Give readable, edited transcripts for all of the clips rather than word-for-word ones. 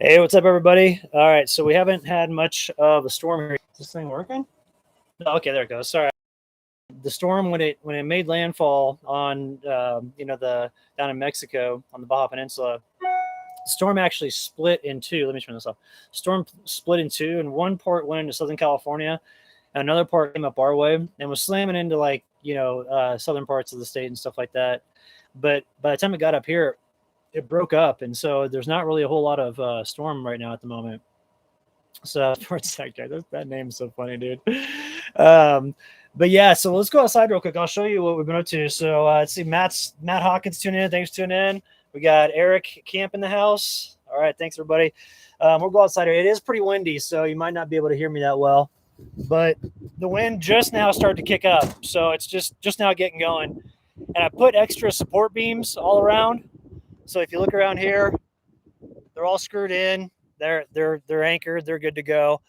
Hey, what's up, everybody? All right, so we haven't had much of a storm here. Is this thing working? No, okay, there it goes. Sorry. The storm when it made landfall on the down in Mexico on the Baja Peninsula, the storm actually split in two. Let me turn this off. Storm split in two, and one part went into Southern California, and another part came up our way and was slamming into southern parts of the state and stuff like that. But by the time it got up here, it broke up, and so there's not really a whole lot of storm right now at the moment. So sports sector, that name's so funny, dude. Um, but yeah, so let's go outside real quick. I'll show you what we've been up to. So let's see, Matt Hawkins tuning in. Thanks for tuning in. We got Eric Camp in the house. All right, thanks everybody. We'll go outside here. It is pretty windy, so you might not be able to hear me that well, but the wind just now started to kick up, so it's just now getting going. And I put extra support beams all around. So if you look around here, they're all screwed in. They're anchored. They're good to go.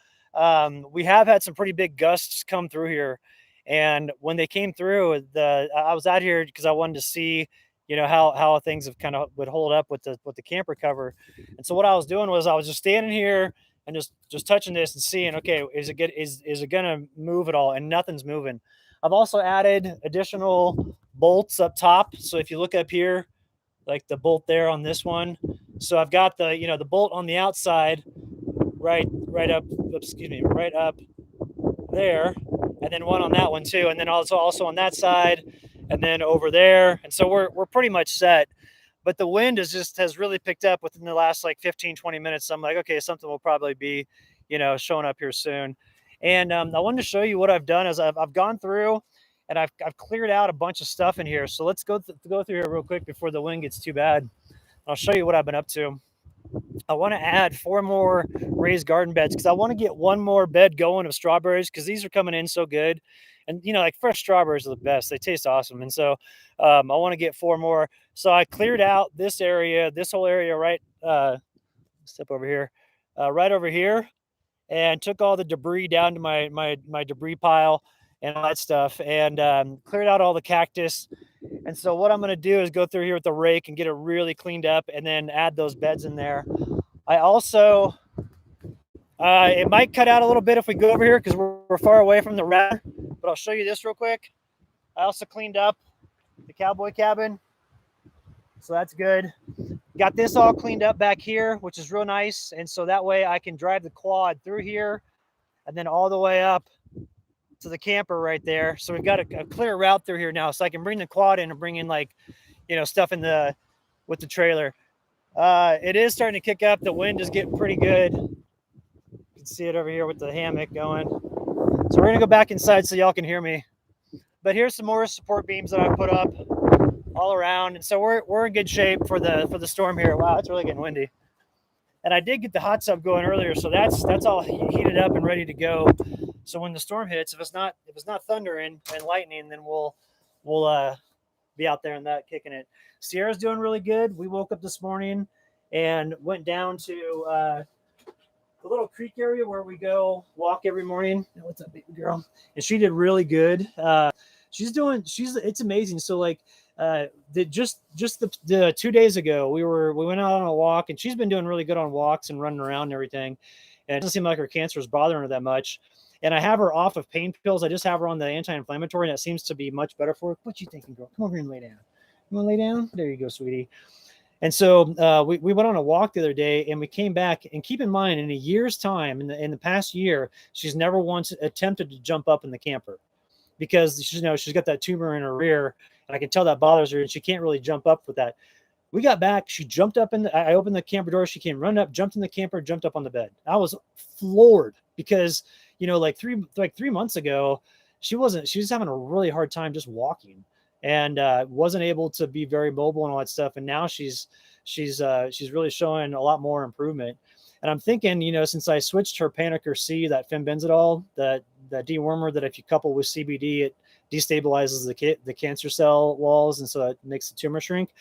We have had some pretty big gusts come through here, and when they came through, I was out here because I wanted to see, how things have kind of would hold up with the camper cover. And so what I was doing was I was just standing here and just touching this and seeing, okay, is it gonna move at all? And nothing's moving. I've also added additional bolts up top. So if you look up here, like the bolt there on this one. So I've got the bolt on the outside, right up there, and then one on that one too, and then also on that side, and then over there. And so we're pretty much set. But the wind has really picked up within the last like 15-20 minutes. So I'm like, okay, something will probably be, showing up here soon. And I wanted to show you what I've done is I've gone through and I've cleared out a bunch of stuff in here. So let's go through here real quick before the wind gets too bad. I'll show you what I've been up to. I want to add 4 more raised garden beds because I want to get one more bed going of strawberries because these are coming in so good. And, like fresh strawberries are the best. They taste awesome. And so I want to get 4 more. So I cleared out this area, this whole area, right? Step over here, right over here, and took all the debris down to my debris pile and all that stuff, and cleared out all the cactus. And so what I'm going to do is go through here with the rake and get it really cleaned up and then add those beds in there. I also, it might cut out a little bit if we go over here because we're far away from the router, but I'll show you this real quick. I also cleaned up the cowboy cabin. So that's good. Got this all cleaned up back here, which is real nice. And so that way I can drive the quad through here and then all the way up to the camper right there. So we've got a clear route through here now. So I can bring the quad in and bring in stuff with the trailer. It is starting to kick up. The wind is getting pretty good. You can see it over here with the hammock going. So we're gonna go back inside so y'all can hear me. But here's some more support beams that I put up all around. And so we're in good shape for the storm here. Wow, it's really getting windy. And I did get the hot tub going earlier, so that's all heated up and ready to go. So when the storm hits, if it's not thunder and lightning, then we'll be out there and that kicking it. Sierra's doing really good. We woke up this morning and went down to the little creek area where we go walk every morning. What's up, baby girl? And she did really good. It's amazing. So like just the 2 days ago, we went out on a walk, and she's been doing really good on walks and running around and everything. And it doesn't seem like her cancer is bothering her that much. And I have her off of pain pills. I just have her on the anti-inflammatory, and that seems to be much better for her. What you thinking, girl? Come over here and lay down. You want to lay down? There you go, sweetie. And so we went on a walk the other day, and we came back. And keep in mind, in a year's time, in the past year, she's never once attempted to jump up in the camper because she's got that tumor in her rear, and I can tell that bothers her, and she can't really jump up with that. We got back. She jumped up I opened the camper door. She came running up, jumped in the camper, jumped up on the bed. I was floored because, like 3 months ago, she was having a really hard time just walking and wasn't able to be very mobile and all that stuff. And now she's really showing a lot more improvement. And I'm thinking, since I switched her Panicer C, that fenbenzidol, the dewormer that if you couple with CBD, it destabilizes the cancer cell walls, and so it makes the tumor shrink.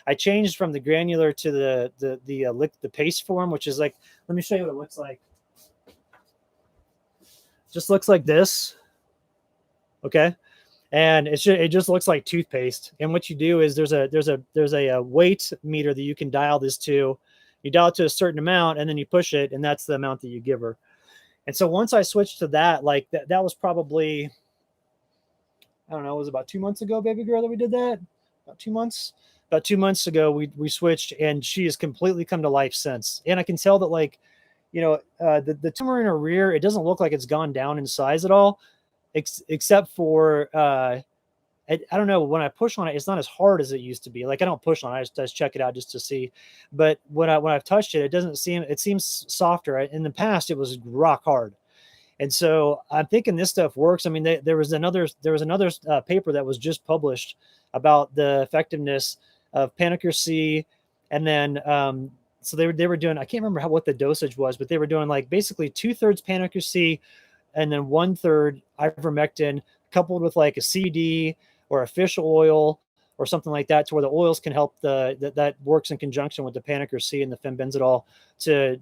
I changed from the granular to the paste form, which is like, let me show you what it looks like. Just looks like this. Okay. And it just looks like toothpaste. And what you do is there's a weight meter that you can dial this to, You dial it to a certain amount and then you push it, and that's the amount that you give her. And so once I switched to that, like that was probably, I don't know, it was about 2 months ago, baby girl, that we did that. About 2 months. About 2 months ago, we switched, and she has completely come to life since. And I can tell that, like, the tumor in her rear, it doesn't look like it's gone down in size at all, except for I don't know, when I push on it, it's not as hard as it used to be. Like I don't push on it, I just check it out just to see. But when I've touched it, it seems softer. In the past, it was rock hard. And so I'm thinking this stuff works. I mean, there was another paper that was just published about the effectiveness of Panicure C, and then so they were doing, I can't remember what the dosage was, but they were doing like basically 2/3 Panicure C and then 1/3 ivermectin coupled with like a CD or a fish oil or something like that, to where the oils can help that works in conjunction with the Panicure C and the fenbenzidol to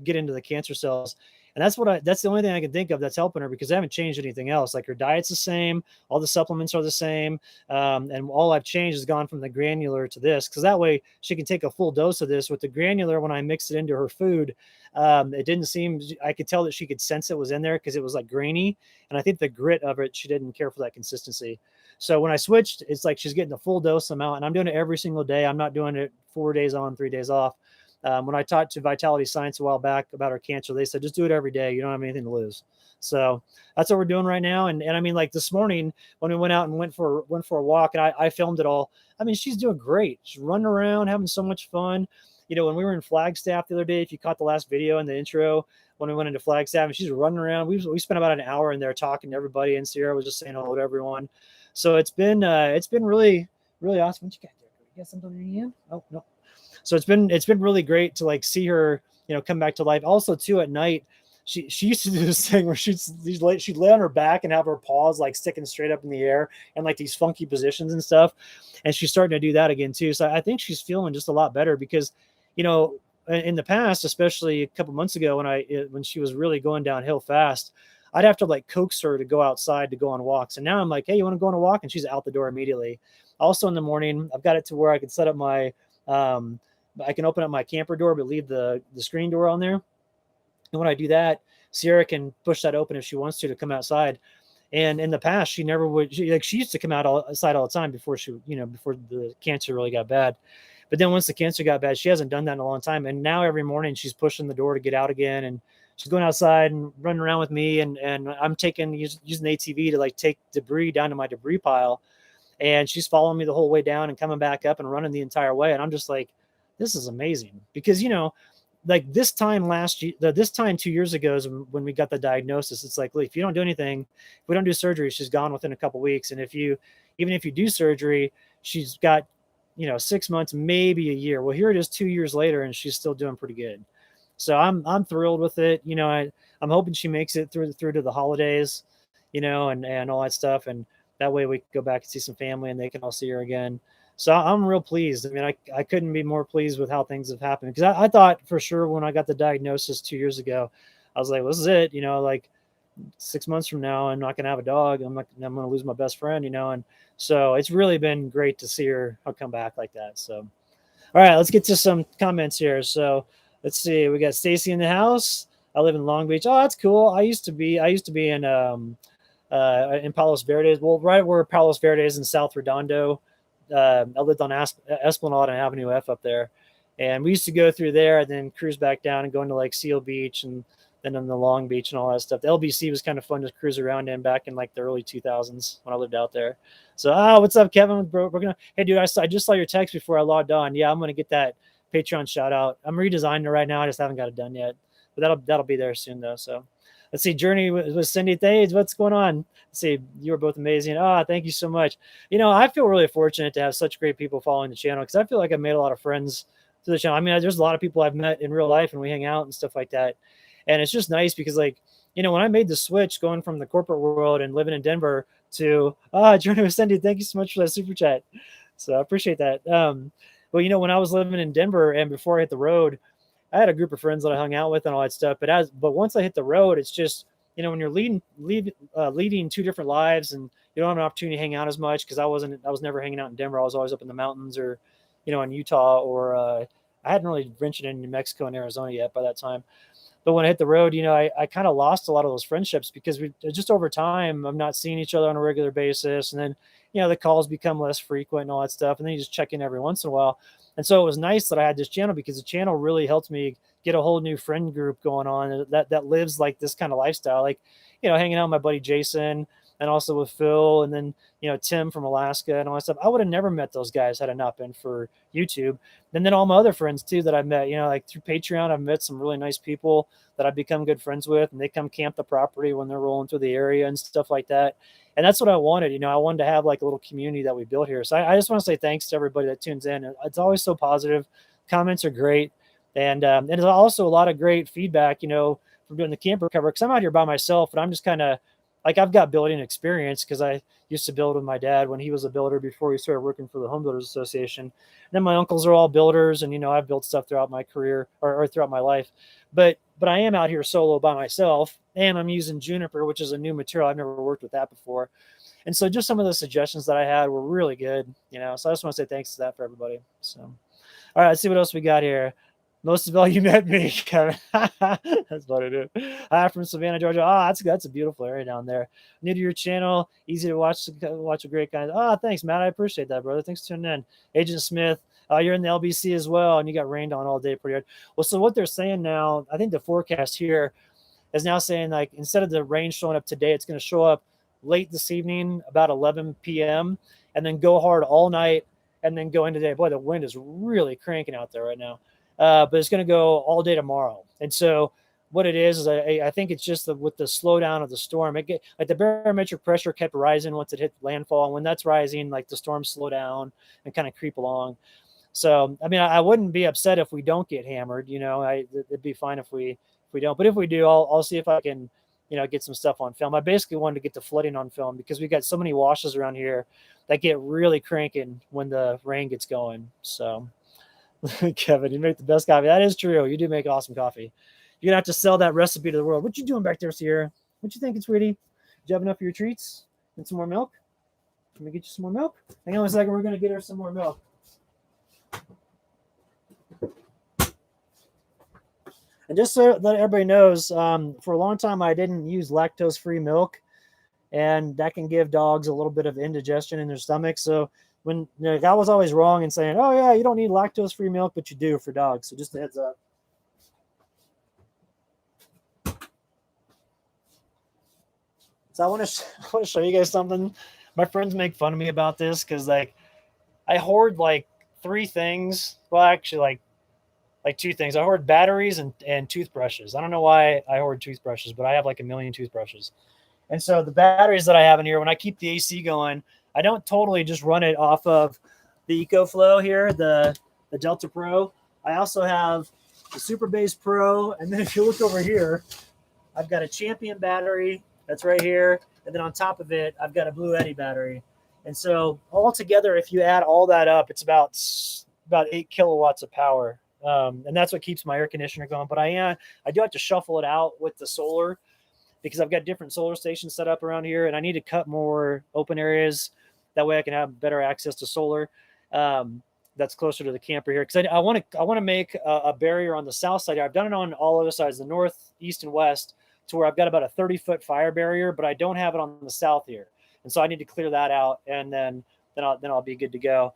get into the cancer cells. And that's the only thing I can think of that's helping her, because I haven't changed anything else. Like her diet's the same, all the supplements are the same, and all I've changed is gone from the granular to this, because that way she can take a full dose of this. With the granular, when I mixed it into her food, it didn't seem, I could tell that she could sense it was in there because it was like grainy, and I think the grit of it, she didn't care for that consistency. So when I switched, it's like she's getting the full dose amount, and I'm doing it every single day. I'm not doing it 4 days on, 3 days off. When I talked to Vitality Science a while back about her cancer, they said, just do it every day. You don't have anything to lose. So that's what we're doing right now. And I mean, like this morning when we went out and went for a walk, and I filmed it all. I mean, she's doing great. She's running around, having so much fun. When we were in Flagstaff the other day, if you caught the last video in the intro, when we went into Flagstaff, and she's running around, we spent about an hour in there talking to everybody, and Sierra was just saying hello to everyone. So it's been really, really awesome. What you got there? You got something in your hand? Oh, no. So it's been really great to like see her, come back to life. Also, too, at night, she used to do this thing where she'd lay on her back and have her paws like sticking straight up in the air and like these funky positions and stuff. And she's starting to do that again too. So I think she's feeling just a lot better, because, in the past, especially a couple months ago when she was really going downhill fast, I'd have to like coax her to go outside to go on walks. And now I'm like, hey, you want to go on a walk? And she's out the door immediately. Also in the morning, I've got it to where I can set up I can open up my camper door, but leave the screen door on there. And when I do that, Sierra can push that open if she wants to come outside. And in the past, she never would. She used to come outside all the time before before the cancer really got bad. But then once the cancer got bad, she hasn't done that in a long time. And now every morning she's pushing the door to get out again, and she's going outside and running around with me. And I'm using the ATV to like take debris down to my debris pile. And she's following me the whole way down and coming back up and running the entire way. And I'm just like, this is amazing, because, like this time 2 years ago is when we got the diagnosis. It's like, look, if you don't do anything, if we don't do surgery, she's gone within a couple of weeks. And even if you do surgery, she's got, 6 months, maybe a year. Well, here it is 2 years later, and she's still doing pretty good. So I'm thrilled with it. I'm hoping she makes it through to the holidays, and all that stuff. And that way we can go back and see some family, and they can all see her again. So I'm real pleased. I mean, I couldn't be more pleased with how things have happened, because I thought for sure when I got the diagnosis 2 years ago, I was like, well, this is it, like 6 months from now, I'm not going to have a dog. I'm going to lose my best friend, and so it's really been great to see her come back like that. So, all right, let's get to some comments here. So let's see. We got Stacy in the house. I live in Long Beach. Oh, that's cool. I used to be in Palos Verdes. Well, right where Palos Verdes is in South Redondo. I lived on Esplanade and Avenue F up there, and we used to go through there and then cruise back down and go into like Seal Beach and then in the Long Beach and all that stuff. The LBC was kind of fun to cruise around in back in like the early 2000s when I lived out there. So, what's up, Kevin? Bro, hey, dude, I just saw your text before I logged on. Yeah, I'm gonna get that Patreon shout out. I'm redesigning it right now. I just haven't got it done yet, but that'll be there soon though. So. Let's see, Journey with Cindy Thades. What's going on? Let's see, you were both amazing. Thank you so much. I feel really fortunate to have such great people following the channel, because I feel like I've made a lot of friends through the channel. I mean, there's a lot of people I've met in real life and we hang out and stuff like that. And it's just nice because, like, when I made the switch going from the corporate world and living in Denver to, Journey with Cindy, thank you so much for that super chat. So I appreciate that. Well, when I was living in Denver and before I hit the road, I had a group of friends that I hung out with and all that stuff. But once I hit the road, it's just, when you're leading two different lives and you don't have an opportunity to hang out as much, because I was never hanging out in Denver. I was always up in the mountains or, in Utah or I hadn't really ventured into New Mexico and Arizona yet by that time. But when I hit the road, I kind of lost a lot of those friendships because we just over time, I'm not seeing each other on a regular basis. And then, the calls become less frequent and all that stuff. And then you just check in every once in a while. And so it was nice that I had this channel because the channel really helped me get a whole new friend group going on that lives like this kind of lifestyle. Like, hanging out with my buddy Jason and also with Phil and then, Tim from Alaska and all that stuff. I would have never met those guys had it not been for YouTube. And then all my other friends too that I've met, like through Patreon, I've met some really nice people that I've become good friends with, and they come camp the property when they're rolling through the area and stuff like that. And that's what I wanted. I wanted to have like a little community that we built here. So I just want to say thanks to everybody that tunes in. It's always so positive. Comments are great. And there's also a lot of great feedback, from doing the camper cover. Cause I'm out here by myself and I'm just kind of like, I've got building experience because I used to build with my dad when he was a builder before he started working for the Home Builders Association. And then my uncles are all builders and, I've built stuff throughout my career or throughout my life. But I am out here solo by myself and I'm using juniper, which is a new material. I've never worked with that before. And so just some of the suggestions that I had were really good, so I just want to say thanks to that for everybody. So, all right, let's see what else we got here. Most of all, you met me, Kevin. That's what I do. Hi from Savannah, Georgia. Oh, that's a beautiful area down there. New to your channel, easy to watch a great guy. Oh, thanks, Matt. I appreciate that, brother. Thanks for tuning in. Agent Smith, you're in the LBC as well, and you got rained on all day pretty hard. Well, so what they're saying now, I think the forecast here is now saying like instead of the rain showing up today, it's going to show up late this evening, about 11 p.m., and then go hard all night, and then go into the day. Boy, the wind is really cranking out there right now. But it's going to go all day tomorrow. And so what it is I think it's just with the slowdown of the storm, like the barometric pressure kept rising once it hit landfall. And when that's rising, like the storms slow down and kind of creep along. So, I mean, I wouldn't be upset if we don't get hammered, it'd be fine if we don't, but if we do, I'll see if I can, get some stuff on film. I basically wanted to get the flooding on film because we got so many washes around here that get really cranking when the rain gets going. So, Kevin, you make the best coffee. That is true. You do make awesome coffee. You're gonna have to sell that recipe to the world. What you doing back there, Sierra? What you thinking, sweetie? Did you have enough of your treats and some more milk? Let me get you some more milk. Hang on a second. We're gonna get her some more milk. And just so that everybody knows, for a long time I didn't use lactose-free milk, and that can give dogs a little bit of indigestion in their stomach. So when I was always wrong in saying, oh yeah, you don't need lactose-free milk, but you do for dogs. So just a heads up. So I want to show you guys something. My friends make fun of me about this because like I hoard like 3 things. Well, actually like 2 things. I hoard batteries and toothbrushes. I don't know why I hoard toothbrushes, but I have like a million toothbrushes. And so the batteries that I have in here, when I keep the AC going, I don't totally just run it off of the EcoFlow here, the Delta Pro. I also have the Super Base Pro. And then if you look over here, I've got a Champion battery that's right here. And then on top of it, I've got a Blue Eddy battery. And so all together, if you add all that up, it's about 8 kilowatts of power. And that's what keeps my air conditioner going. But I do have to shuffle it out with the solar because I've got different solar stations set up around here, and I need to cut more open areas. That way I can have better access to solar that's closer to the camper here. Because I want to make a barrier on the south side here. I've done it on all other sides, the north, east, and west, to where I've got about a 30-foot fire barrier, but I don't have it on the south here. And so I need to clear that out, and then I'll be good to go.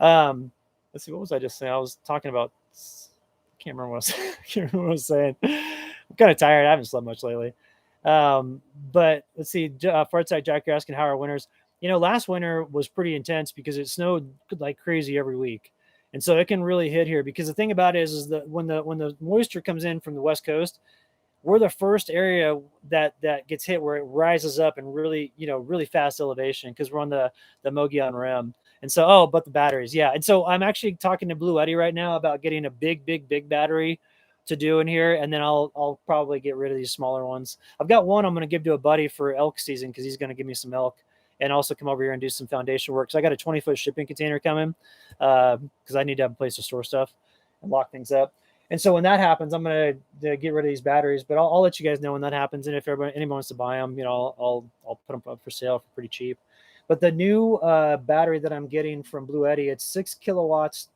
Let's see, what was I just saying? I was talking about, I can't remember what I was saying. I'm kind of tired. I haven't slept much lately. But let's see, Fartside Jack, you're asking how our winters. Last winter was pretty intense because it snowed like crazy every week. And so it can really hit here because the thing about it is that when the moisture comes in from the West Coast, we're the first area that gets hit where it rises up and really, really fast elevation because we're on the Mogollon Rim. And so, but the batteries, yeah. And so I'm actually talking to Blue Eddy right now about getting a big battery to do in here, and then I'll probably get rid of these smaller ones. I've got one I'm going to give to a buddy for elk season because he's going to give me some elk and also come over here and do some foundation work. So I got a 20-foot shipping container coming because I need to have a place to store stuff and lock things up. And so when that happens, I'm going to get rid of these batteries, but I'll let you guys know when that happens. And if anyone wants to buy them, I'll put them up for sale for pretty cheap. But the new battery that I'm getting from Blue Eddy, it's 6 kilowatts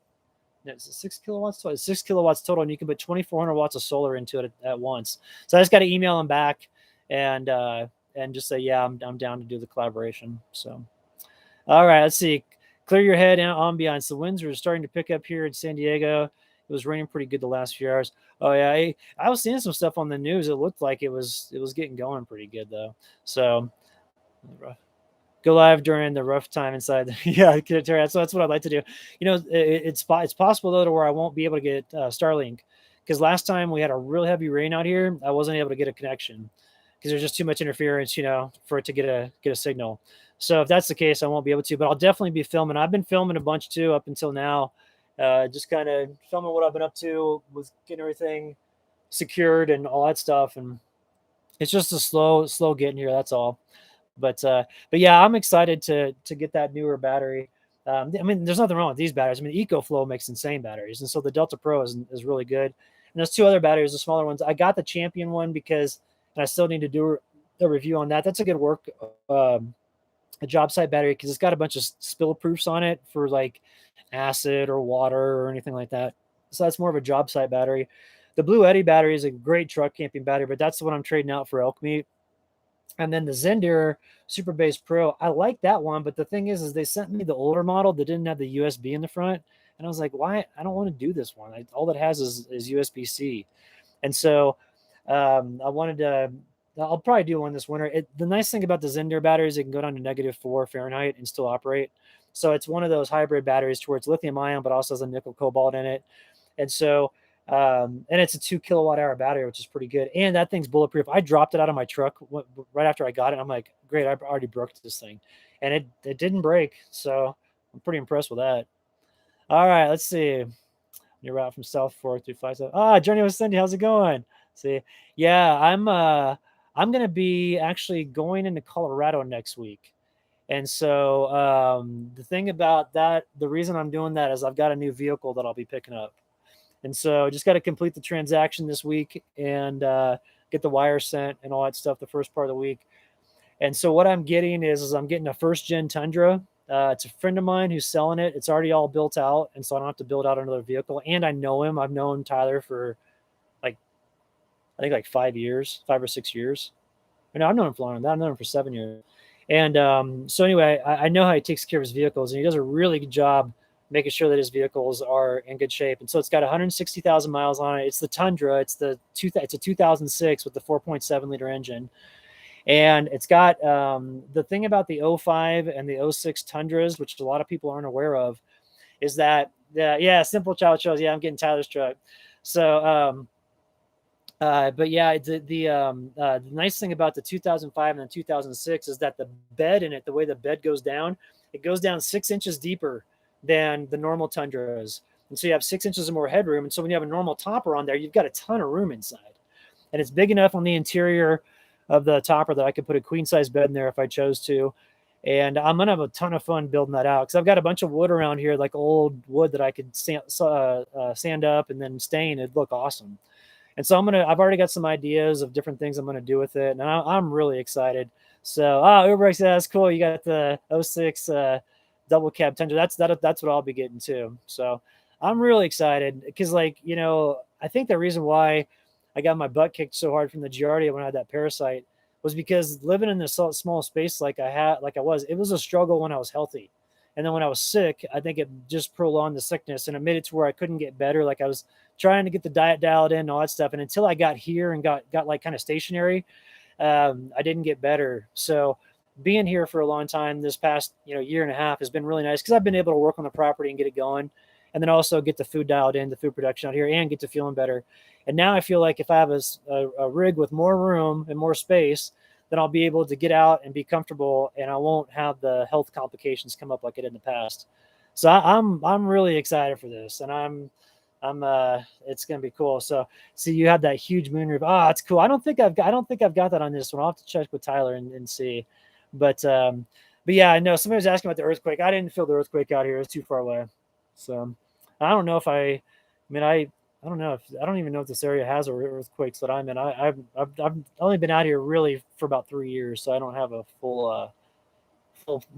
It's 6 kilowatts total. It's 6 kilowatts total, and you can put 2,400 watts of solar into it at once. So I just got to email them back and just say, yeah, I'm down to do the collaboration. So, all right, let's see. Clear your head and ambiance. The winds are starting to pick up here in San Diego. It was raining pretty good the last few hours. Oh yeah, I was seeing some stuff on the news. It looked like it was getting going pretty good though. So go live during the rough time inside. Yeah, so that's what I'd like to do. It's possible though to where I won't be able to get Starlink, because last time we had a real heavy rain out here, I wasn't able to get a connection because there's just too much interference, for it to get a signal. So if that's the case, I won't be able to. But I'll definitely be filming. I've been filming a bunch too up until now, just kind of filming what I've been up to with getting everything secured and all that stuff. And it's just a slow getting here. That's all. But yeah, I'm excited to get that newer battery. I mean, there's nothing wrong with these batteries. I mean, EcoFlow makes insane batteries, and so the Delta Pro is really good. And there's two other batteries, the smaller ones. I got the Champion one because, and I still need to do a review on that. That's a good work, a job site battery, because it's got a bunch of spill proofs on it for like acid or water or anything like that. So that's more of a job site battery. The Blue Eddy battery is a great truck camping battery, but that's the one I'm trading out for elk meat. And then the Zender Super Base Pro, I like that one, but the thing is they sent me the older model that didn't have the USB in the front, and I was like, why? I don't want to do this one. All that has is USB-C, and so I wanted to. I'll probably do one this winter. The nice thing about the Zender batteries, it can go down to -4 Fahrenheit and still operate. So it's one of those hybrid batteries to where it's lithium ion, but also has a nickel cobalt in it, and so and it's a 2 kilowatt-hour battery, which is pretty good. And that thing's bulletproof. I dropped it out of my truck right after I got it. I'm like, great, I already broke this thing, and it didn't break. So I'm pretty impressed with that. All right, let's see. Your route from South Fork through 57. Journey with Cindy, how's it going? See, yeah, I'm gonna be actually going into Colorado next week. And so the thing about that, the reason I'm doing that is I've got a new vehicle that I'll be picking up. And so just got to complete the transaction this week and get the wire sent and all that stuff the first part of the week. And so what I'm getting is I'm getting a first gen Tundra. It's a friend of mine who's selling it. It's already all built out, and so I don't have to build out another vehicle. And I know him. I've known Tyler for like, I think like 5 or 6 years. No, I've known him for longer than that. I've known him for 7 years. And so anyway, I know how he takes care of his vehicles, and he does a really good job making sure that his vehicles are in good shape. And so it's got 160,000 miles on it. It's the Tundra. It's a 2006 with the 4.7 liter engine. And it's got the thing about the 05 and the 06 Tundras, which a lot of people aren't aware of, is that, Simple Child shows. Yeah, I'm getting Tyler's truck. So, but yeah, the nice thing about the 2005 and the 2006 is that the bed in it, the way the bed goes down, it goes down 6 inches deeper than the normal Tundras. And so you have 6 inches of more headroom. And so when you have a normal topper on there, you've got a ton of room inside. And it's big enough on the interior of the topper that I could put a queen size bed in there if I chose to. And I'm going to have a ton of fun building that out because I've got a bunch of wood around here, like old wood that I could sand up and then stain. It'd look awesome. And so I've already got some ideas of different things I'm going to do with it. And I'm really excited. So, Uber says, that's cool. You got the 06 double cab Tundra. That's what I'll be getting too. So I'm really excited because, like, I think the reason why I got my butt kicked so hard from the Giardia when I had that parasite was because living in this small space it was a struggle when I was healthy. And then when I was sick, I think it just prolonged the sickness and it made it to where I couldn't get better. Like I was trying to get the diet dialed in and all that stuff. And until I got here and got like kind of stationary, I didn't get better. So being here for a long time, this past, year and a half has been really nice because I've been able to work on the property and get it going. And then also get the food dialed in, the food production out here, and get to feeling better. And now I feel like if I have a rig with more room and more space, then I'll be able to get out and be comfortable, and I won't have the health complications come up like I did in the past. So I'm really excited for this, and it's gonna be cool. So see, you have that huge moonroof. It's cool. I don't think I've got that on this one. I'll have to check with Tyler and see. But yeah, I know somebody was asking about the earthquake. I didn't feel the earthquake out here. It's too far away. So I don't know if I don't know if I don't even know if this area has earthquakes that I'm in. I've only been out here really for about 3 years, so I don't have a full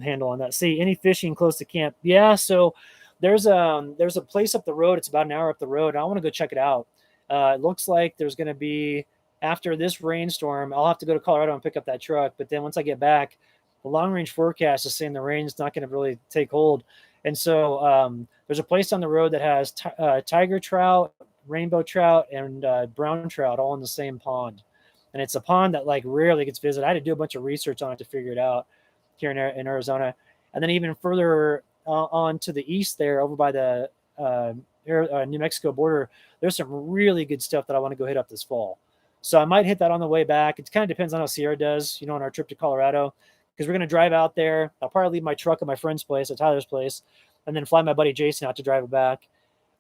handle on that. See, any fishing close to camp? Yeah, so There's a place up the road. It's about an hour up the road. I want to go check it out. It looks like there's going to be, after this rainstorm, I'll have to go to Colorado and pick up that truck. But then once I get back, the long range forecast is saying the rain's not going to really take hold. And so there's a place on the road that has tiger trout, rainbow trout, and brown trout all in the same pond. And it's a pond that like rarely gets visited. I had to do a bunch of research on it to figure it out here in Arizona. And then even further on to the east there, over by the New Mexico border, there's some really good stuff that I want to go hit up this fall. So I might hit that on the way back. It kind of depends on how Sierra does, on our trip to Colorado, because we're going to drive out there. I'll probably leave my truck at my friend's place, at Tyler's place, and then fly my buddy Jason out to drive it back,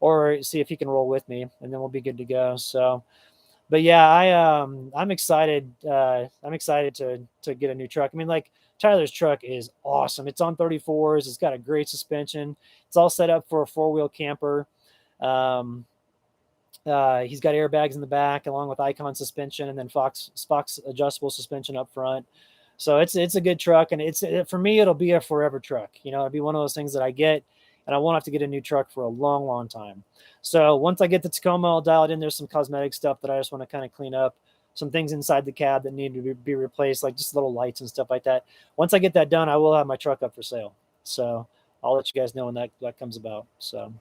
or see if he can roll with me, and then we'll be good to go. So, but yeah, I'm excited. I'm excited to get a new truck. I mean, like Tyler's truck is awesome. It's on 34s. It's got a great suspension. It's all set up for a 4-wheel camper. He's got airbags in the back along with Icon suspension, and then Fox adjustable suspension up front. So it's a good truck, and for me, it'll be a forever truck. It'll be one of those things that I get, and I won't have to get a new truck for a long, long time. So once I get the Tacoma, I'll dial it in. There's some cosmetic stuff that I just want to kind of clean up, some things inside the cab that need to be replaced, like just little lights and stuff like that. Once I get that done, I will have my truck up for sale. So I'll let you guys know when that comes about. So.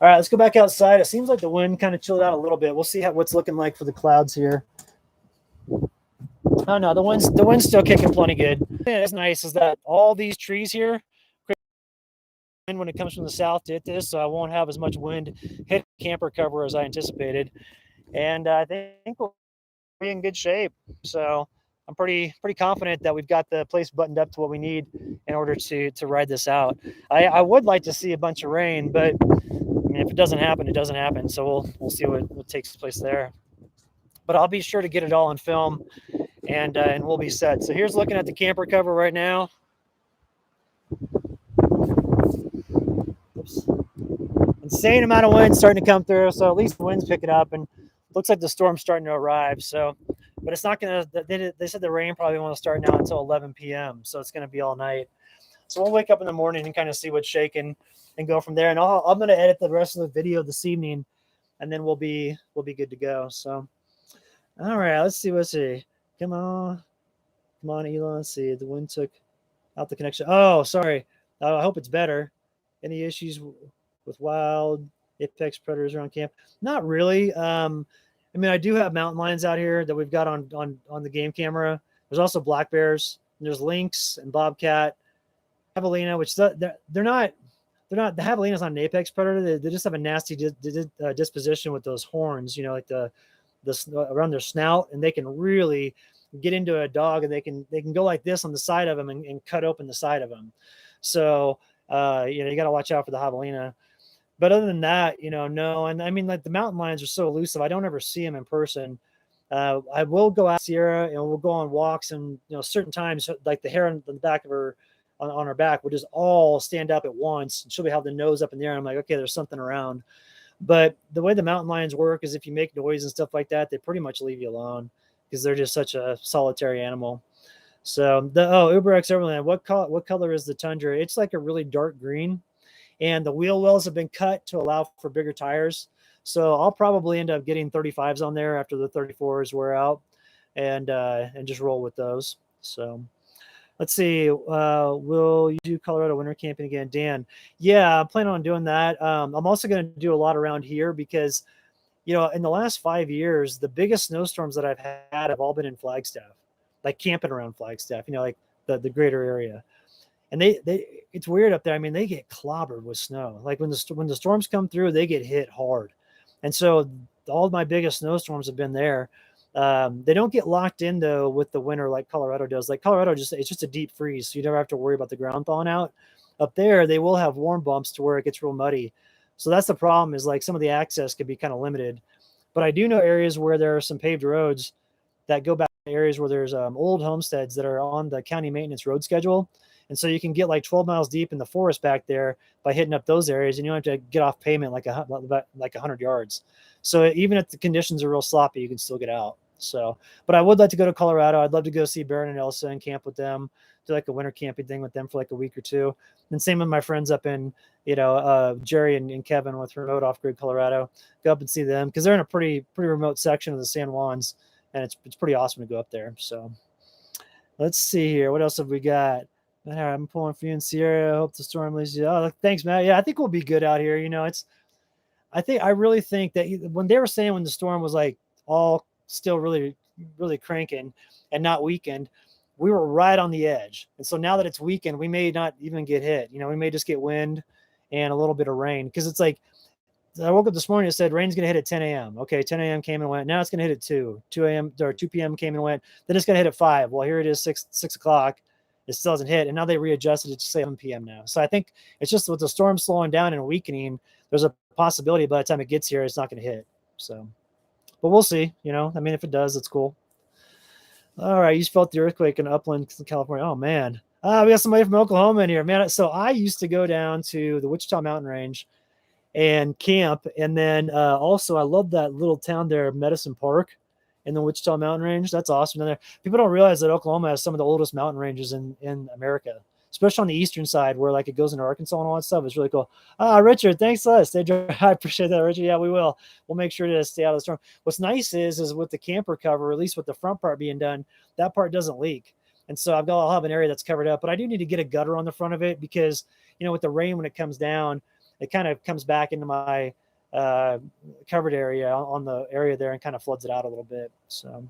All right, let's go back outside. It seems like the wind kind of chilled out a little bit. We'll see what's looking like for the clouds here. Oh no, the wind's still kicking plenty good. It's nice is that all these trees here, when it comes from the south to hit this, so I won't have as much wind hit camper cover as I anticipated, and I think we'll be in good shape. So I'm pretty confident that we've got the place buttoned up to what we need in order to ride this out. I would like to see a bunch of rain, but I mean, if it doesn't happen, it doesn't happen. So we'll see what takes place there. But I'll be sure to get it all on film, and we'll be set. So here's looking at the camper cover right now. Oops. Insane amount of wind starting to come through. So at least the wind's picking up, and looks like the storm's starting to arrive. So, but it's not going to. They said the rain probably won't start now until 11 p.m. So it's going to be all night. So we'll wake up in the morning and kind of see what's shaking, and go from there. And I'm going to edit the rest of the video this evening, and then we'll be good to go. So, all right, let's see. Come on, Elon. Let's see. The wind took out the connection. Oh, sorry. I hope it's better. Any issues with wild apex predators around camp? Not really. I mean, I do have mountain lions out here that we've got on the game camera. There's also black bears. And there's lynx and bobcat, javelina, which they're not the javelina's not an apex predator. They just have a nasty disposition with those horns, like the around their snout, and they can really get into a dog, and they can go like this on the side of them and cut open the side of them. So you got to watch out for the javelina. But other than that, no. And I mean, like the mountain lions are so elusive. I don't ever see them in person. I will go out Sierra, and we'll go on walks, and certain times, like the hair on the back of her, on her back, will just all stand up at once, and she'll have the nose up in the air. I'm like, okay, there's something around. But the way the mountain lions work is if you make noise and stuff like that, they pretty much leave you alone because they're just such a solitary animal. So UberX Overland, what color is the Tundra? It's like a really dark green, and the wheel wells have been cut to allow for bigger tires. So I'll probably end up getting 35s on there after the 34s wear out, and just roll with those. So let's see. Will you do Colorado winter camping again, Dan? Yeah, I'm planning on doing that. I'm also going to do a lot around here because, in the last 5 years, the biggest snowstorms that I've had have all been in Flagstaff, like camping around Flagstaff, like the greater area. And it's weird up there. I mean, they get clobbered with snow. Like when the storms come through, they get hit hard. And so all of my biggest snowstorms have been there. They don't get locked in though with the winter like Colorado does. Like Colorado, it's just a deep freeze, so you never have to worry about the ground thawing out. Up there, they will have warm bumps to where it gets real muddy. So that's the problem, is like some of the access could be kind of limited. But I do know areas where there are some paved roads that go back to areas where there's old homesteads that are on the county maintenance road schedule. And so you can get like 12 miles deep in the forest back there by hitting up those areas, and you don't have to get off pavement like 100 yards. So even if the conditions are real sloppy, you can still get out. So, but I would like to go to Colorado. I'd love to go see Baron and Elsa and camp with them. do like a winter camping thing with them for like a week or two. And same with my friends up in, Jerry and Kevin with Remote Off Grid Colorado. Go up and see them because they're in a pretty remote section of the San Juans, and it's pretty awesome to go up there. So let's see here. What else have we got? All right, I'm pulling for you in Sierra. Hope the storm leaves you. Oh, thanks, Matt. Yeah, I think we'll be good out here. I really think that when they were saying when the storm was like all still really, really cranking and not weakened, we were right on the edge. And so now that it's weakened, we may not even get hit. We may just get wind and a little bit of rain because it's like I woke up this morning and said rain's going to hit at 10 a.m. Okay, 10 a.m. came and went. Now it's going to hit at 2 a.m. or 2 p.m. came and went. Then it's going to hit at 5. Well, here it is, 6 o'clock. It still hasn't hit. And now they readjusted it to 7 p.m. now. So I think it's just with the storm slowing down and weakening, there's a possibility by the time it gets here, it's not going to hit. So, but we'll see. If it does, it's cool. All right, you felt the earthquake in Upland, California. Oh, man. We got somebody from Oklahoma in here, man. So I used to go down to the Wichita Mountain Range and camp. And then also I love that little town there, Medicine Park in the Wichita Mountain Range. That's awesome down there. People don't realize that Oklahoma has some of the oldest mountain ranges in America, especially on the eastern side where like it goes into Arkansas and all that stuff. It's really cool. Richard, thanks a lot. Stay dry. I appreciate that, Richard. Yeah, we will. We'll make sure to stay out of the storm. What's nice is with the camper cover, at least with the front part being done, that part doesn't leak. And so I'll have an area that's covered up, but I do need to get a gutter on the front of it because, with the rain, when it comes down, it kind of comes back into my covered area on the area there and kind of floods it out a little bit. So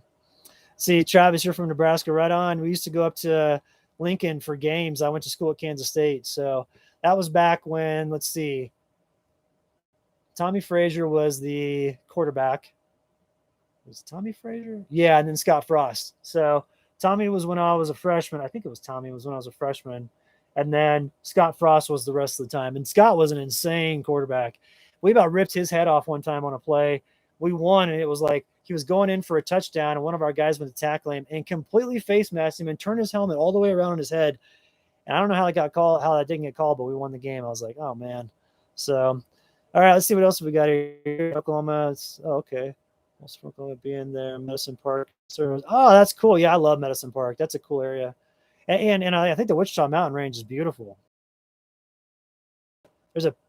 see, Travis, you're from Nebraska, right on. We used to go up to Lincoln for games. I went to school at Kansas State. So that was back when, let's see, Tommy Frazier was the quarterback. Was it Tommy Frazier? Yeah, and then Scott Frost. So Tommy was when I was a freshman. I think it was Tommy was when I was a freshman. And then Scott Frost was the rest of the time. And Scott was an insane quarterback. We about ripped his head off one time on a play. We won, and it was like he was going in for a touchdown, and one of our guys went to tackle him and completely face masked him and turned his helmet all the way around his head. And I don't know how that didn't get called, but we won the game. I was like, oh, man. So, all right, let's see what else we got here. Oklahoma. Okay. Oklahoma being there. Medicine Park. Oh, that's cool. Yeah, I love Medicine Park. That's a cool area. And I think the Wichita Mountain Range is beautiful.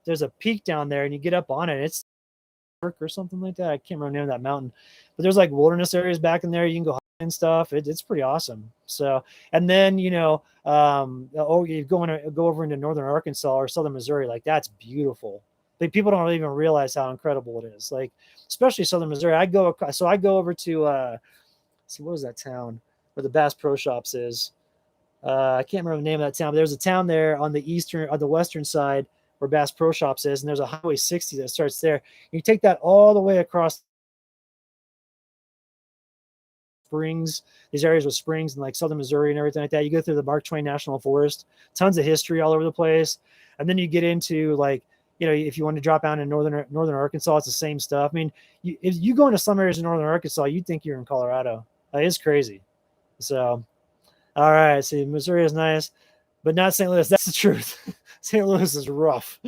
There's a peak down there, and you get up on it. It's or something like that. I can't remember the name of that mountain, but there's like wilderness areas back in there. You can go hiking and stuff. It's pretty awesome. So, and then you go over into northern Arkansas or southern Missouri. Like that's beautiful. Like people don't even realize how incredible it is. Like especially southern Missouri. I go over to see what was that town where the Bass Pro Shops is. I can't remember the name of that town, but there's a town there on the western side where Bass Pro Shops is, and there's a Highway 60 that starts there. You take that all the way across springs, these areas with springs in like southern Missouri and everything like that. You go through the Mark Twain National Forest, tons of history all over the place, and then you get into like if you want to drop down in northern Arkansas, it's the same stuff. I mean, if you go into some areas in northern Arkansas, you'd think you're in Colorado. It's crazy. So. All right, see, Missouri is nice, but not St. Louis. That's the truth. St. Louis is rough,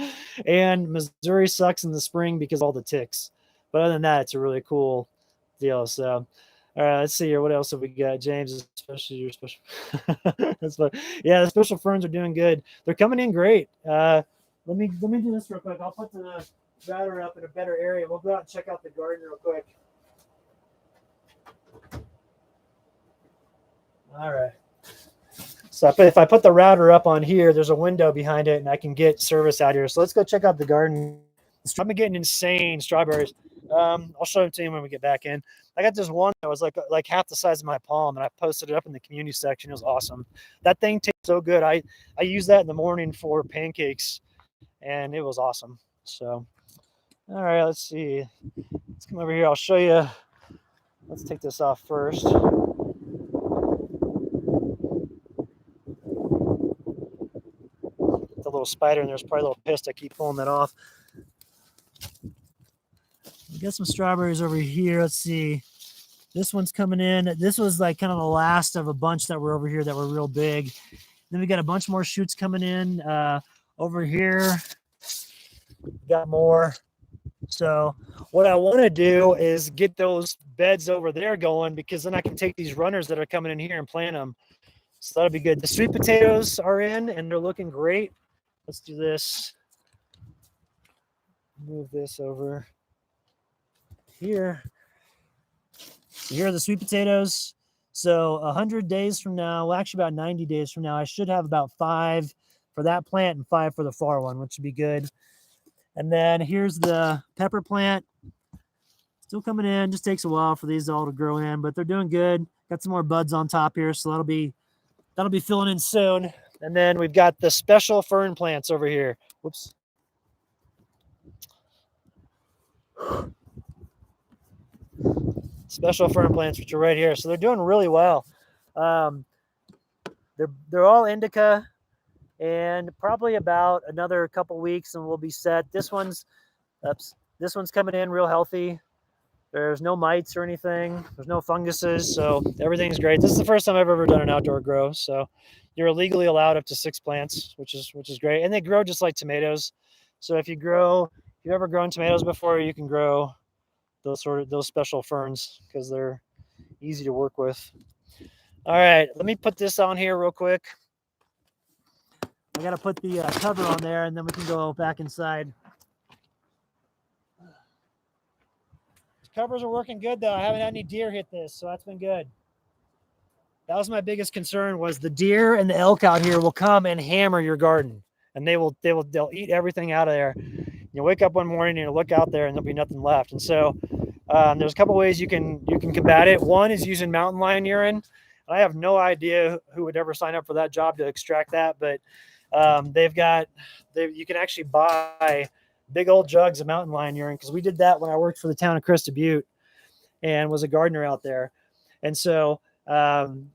and Missouri sucks in the spring because of all the ticks. But other than that, it's a really cool deal. So, all right, let's see here. What else have we got, James? Especially your special. That's fun. Yeah, the special ferns are doing good. They're coming in great. Let me do this real quick. I'll put the router up in a better area. We'll go out and check out the garden real quick. All right. So if I put the router up on here, there's a window behind it, and I can get service out here. So let's go check out the garden. I've been getting insane strawberries. I'll show them to you when we get back in. I got this one that was like half the size of my palm, and I posted it up in the community section. It was awesome. That thing tastes so good. I use that in the morning for pancakes, and it was awesome. So, all right, let's see. Let's come over here. I'll show you. Let's take this off first. The little spider, and there's probably a little pissed. I keep pulling that off. We got some strawberries over here. Let's see. This one's coming in. This was like kind of the last of a bunch that were over here that were real big. Then we got a bunch more shoots coming in over here. Got more. So what I want to do is get those beds over there going, because then I can take these runners that are coming in here and plant them. So that'll be good. The sweet potatoes are in and they're looking great. Let's do this. Move this over here. So here are the sweet potatoes. So 100 days from now, well, actually about 90 days from now, I should have about 5 for that plant and 5 for the far one, which would be good. And then here's the pepper plant. Still coming in. Just takes a while for these all to grow in, but they're doing good. Got some more buds on top here, so that'll be filling in soon. And then we've got the special fern plants over here. Whoops. Special fern plants, which are right here. So they're doing really well. They're all indica, and probably about another couple weeks and we'll be set. This one's coming in real healthy. There's no mites or anything. There's no funguses, so everything's great. This is the first time I've ever done an outdoor grow, so you're legally allowed up to 6 plants, which is great. And they grow just like tomatoes. So if you've ever grown tomatoes before, you can grow those special ferns because they're easy to work with. All right, let me put this on here real quick. I got to put the cover on there, and then we can go back inside. Covers are working good though. I haven't had any deer hit this, so that's been good. That was my biggest concern, was the deer and the elk out here will come and hammer your garden, and they'll eat everything out of there. You wake up one morning and you look out there and there'll be nothing left. And so there's a couple ways you can combat it. One is using mountain lion urine. I have no idea who would ever sign up for that job to extract that, but you can actually buy big old jugs of mountain lion urine, because we did that when I worked for the town of Cresta Butte and was a gardener out there. And so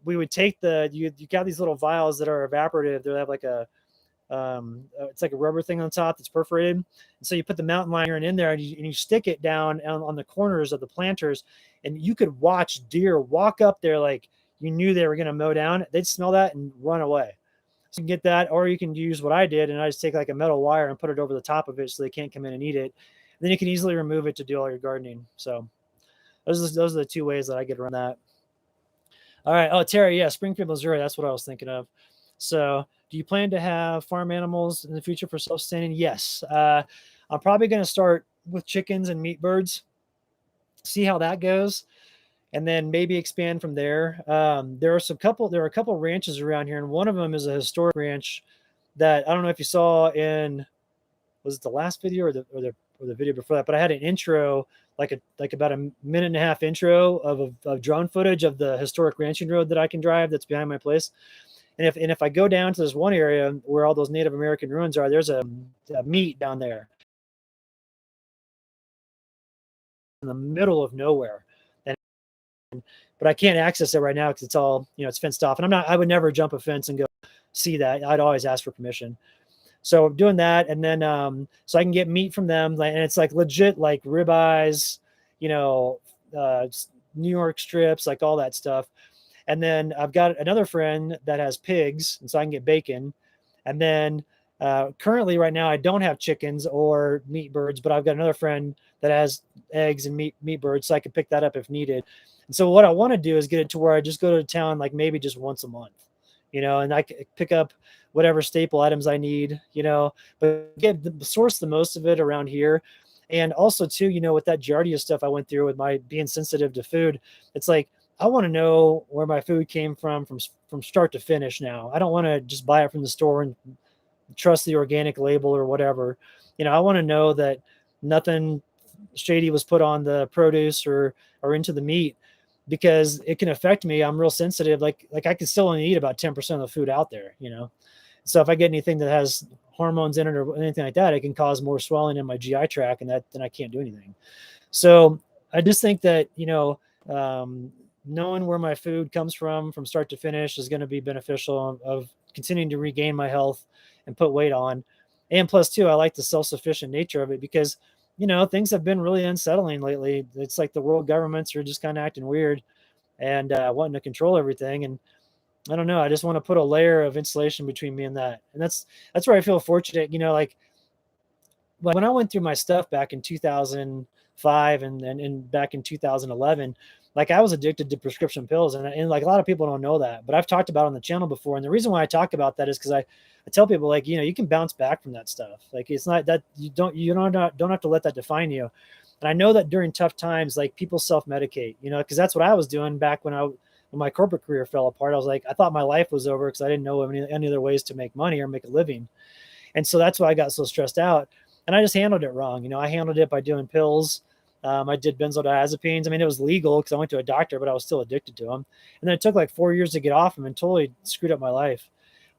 we would take you got these little vials that are evaporative. They have like it's like a rubber thing on top that's perforated. And so you put the mountain lion urine in there and you stick it down on the corners of the planters, and you could watch deer walk up there like you knew they were going to mow down. They'd smell that and run away. So you can get that, or you can use what I did, and I just take like a metal wire and put it over the top of it so they can't come in and eat it. And then you can easily remove it to do all your gardening. So those are the 2 ways that I get around that. All right. Oh, Terry, yeah, Springfield, Missouri. That's what I was thinking of. So do you plan to have farm animals in the future for self-sustaining? Yes. I'm probably going to start with chickens and meat birds, see how that goes, and then maybe expand from there. There are a couple ranches around here, and one of them is a historic ranch that I don't know if you saw was it the last video or the video before that, but I had an intro, like about a minute and a half intro of drone footage of the historic ranching road that I can drive that's behind my place. And if I go down to this one area where all those Native American ruins are, there's a meet down there in the middle of nowhere. But I can't access it right now because it's all, it's fenced off. And I would never jump a fence and go see that. I'd always ask for permission. So I'm doing that. And then, so I can get meat from them. And it's like legit, like ribeyes, New York strips, like all that stuff. And then I've got another friend that has pigs, and so I can get bacon. And then currently right now I don't have chickens or meat birds, but I've got another friend that has eggs and meat birds, so I can pick that up if needed. And so what I want to do is get it to where I just go to town, like maybe just once a month, and I can pick up whatever staple items I need, but source the most of it around here. And also too, with that Giardia stuff I went through with my being sensitive to food, it's like, I want to know where my food came from start to finish now. I don't want to just buy it from the store and trust the organic label or whatever. I want to know that nothing shady was put on the produce or into the meat, because it can affect me. I'm real sensitive. Like I can still only eat about 10% of the food out there, So if I get anything that has hormones in it or anything like that, it can cause more swelling in my GI tract, and then I can't do anything. So I just think that, knowing where my food comes from start to finish is going to be beneficial of continuing to regain my health and put weight on. And plus too, I like the self-sufficient nature of it, because, things have been really unsettling lately. It's like the world governments are just kind of acting weird and wanting to control everything. And I don't know, I just want to put a layer of insulation between me and that. And that's where I feel fortunate, like when I went through my stuff back in 2005 and back in 2011, like I was addicted to prescription pills, and like a lot of people don't know that, but I've talked about it on the channel before. And the reason why I talk about that is because I tell people, like, you can bounce back from that stuff. Like, it's not that you don't have to let that define you. And I know that during tough times, like, people self-medicate, because that's what I was doing back when my corporate career fell apart. I was like, I thought my life was over because I didn't know any other ways to make money or make a living. And so that's why I got so stressed out. And I just handled it wrong. I handled it by doing pills. I did benzodiazepines. I mean, it was legal because I went to a doctor, but I was still addicted to them. And then it took like 4 years to get off them and totally screwed up my life.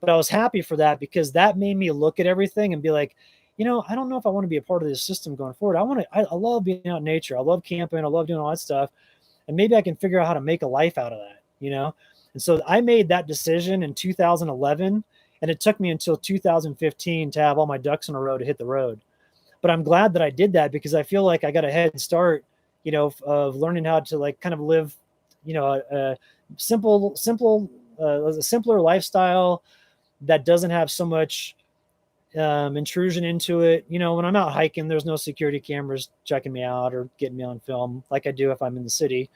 But I was happy for that because that made me look at everything and be like, I don't know if I want to be a part of this system going forward. I love being out in nature. I love camping. I love doing all that stuff. And maybe I can figure out how to make a life out of that. And so I made that decision in 2011, and it took me until 2015 to have all my ducks in a row to hit the road. But I'm glad that I did that because I feel like I got a head start, of learning how to, like, kind of live, a simpler lifestyle that doesn't have so much intrusion into it. When I'm out hiking, there's no security cameras checking me out or getting me on film like I do if I'm in the city.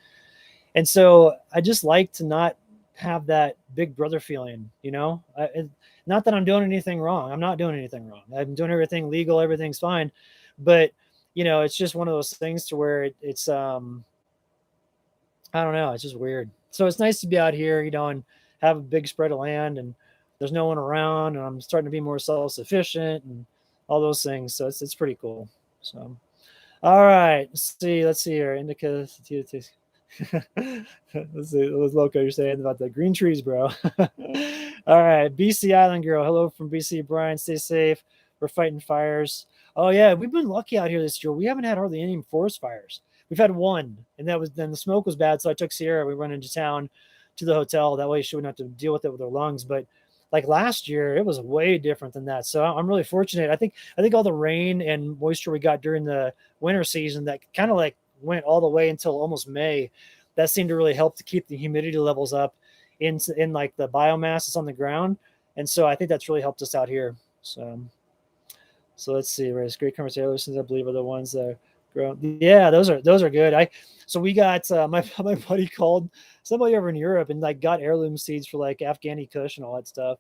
And so I just like to not have that big brother feeling, not that I'm doing anything wrong. I'm not doing anything wrong. I'm doing everything legal. Everything's fine. But, it's just one of those things to where it's, I don't know. It's just weird. So it's nice to be out here, and have a big spread of land, and there's no one around, and I'm starting to be more self-sufficient and all those things. So it's pretty cool. So, all right, let's see here. Indica. Let's see, what's Loco you're saying about the green trees, bro. All right, BC Island Girl. Hello from BC. Brian, stay safe. We're fighting fires. Oh yeah, we've been lucky out here this year. We haven't had hardly any forest fires. We've had one, and then the smoke was bad, so I took Sierra. We went into town to the hotel. That way she wouldn't have to deal with it with her lungs. But like last year, it was way different than that. So I'm really fortunate. I think all the rain and moisture we got during the winter season that kind of like went all the way until almost May, that seemed to really help to keep the humidity levels up in like the biomass that's on the ground. And so I think that's really helped us out here. So let's see. Right, great conversations, I believe, are the ones that grow. Yeah, those are good. So we got my buddy called somebody over in Europe and like got heirloom seeds for like Afghani Kush and all that stuff,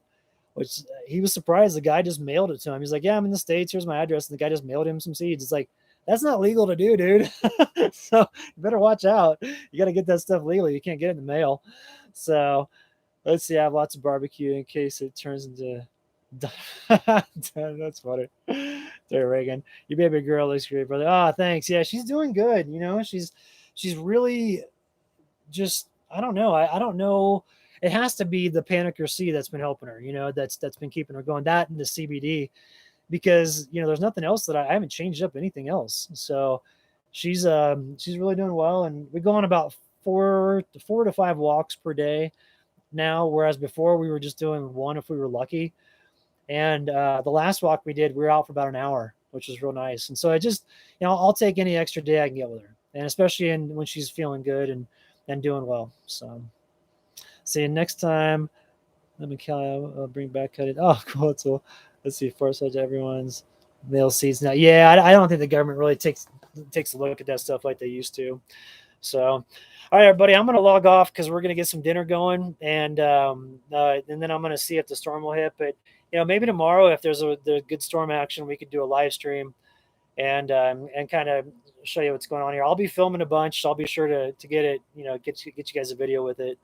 which he was surprised. The guy just mailed it to him. He's like, yeah, I'm in the States. Here's my address. And the guy just mailed him some seeds. It's like, that's not legal to do, dude. So you better watch out. You got to get that stuff legally. You can't get it in the mail. So let's see. I have lots of barbecue in case it turns into. That's funny. There, Reagan. Your baby girl looks great, brother. Ah, thanks. Yeah, she's doing good. She's really just. I don't know. I don't know. It has to be the Panic C that's been helping her. That's been keeping her going. That and the CBD. Because there's nothing else that I haven't changed up anything else. So she's really doing well, and we go on about 4 to 5 walks per day now, whereas before we were just doing one if we were lucky. And the last walk we did, we were out for about an hour, which was real nice. And so I just I'll take any extra day I can get with her, and especially when she's feeling good and doing well. So see you next time. Let me I'll bring back cut it. Oh, cool. So let's see. Force to everyone's mail seeds now. Yeah, I don't think the government really takes a look at that stuff like they used to. So, all right, everybody, I'm going to log off because we're going to get some dinner going, and then I'm going to see if the storm will hit. But maybe tomorrow, if there's the good storm action, we could do a live stream and kind of show you what's going on here. I'll be filming a bunch, so I'll be sure to get it. Get you guys a video with it.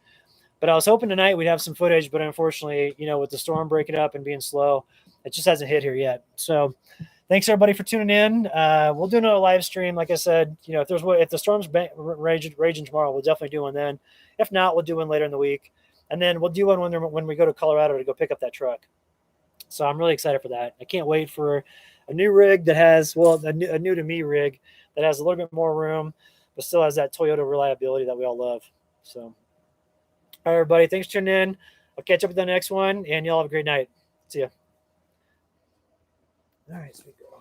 But I was hoping tonight we'd have some footage, but unfortunately, with the storm breaking up and being slow, it just hasn't hit here yet. So thanks everybody for tuning in. We'll do another live stream. Like I said, if the storm's raging tomorrow, we'll definitely do one then. If not, we'll do one later in the week. And then we'll do one when we go to Colorado to go pick up that truck. So I'm really excited for that. I can't wait for a new rig that has, a new to me rig that has a little bit more room, but still has that Toyota reliability that we all love. So. All right, everybody. Thanks for tuning in. I'll catch up with the next one, and y'all have a great night. See ya. All right, sweet girl.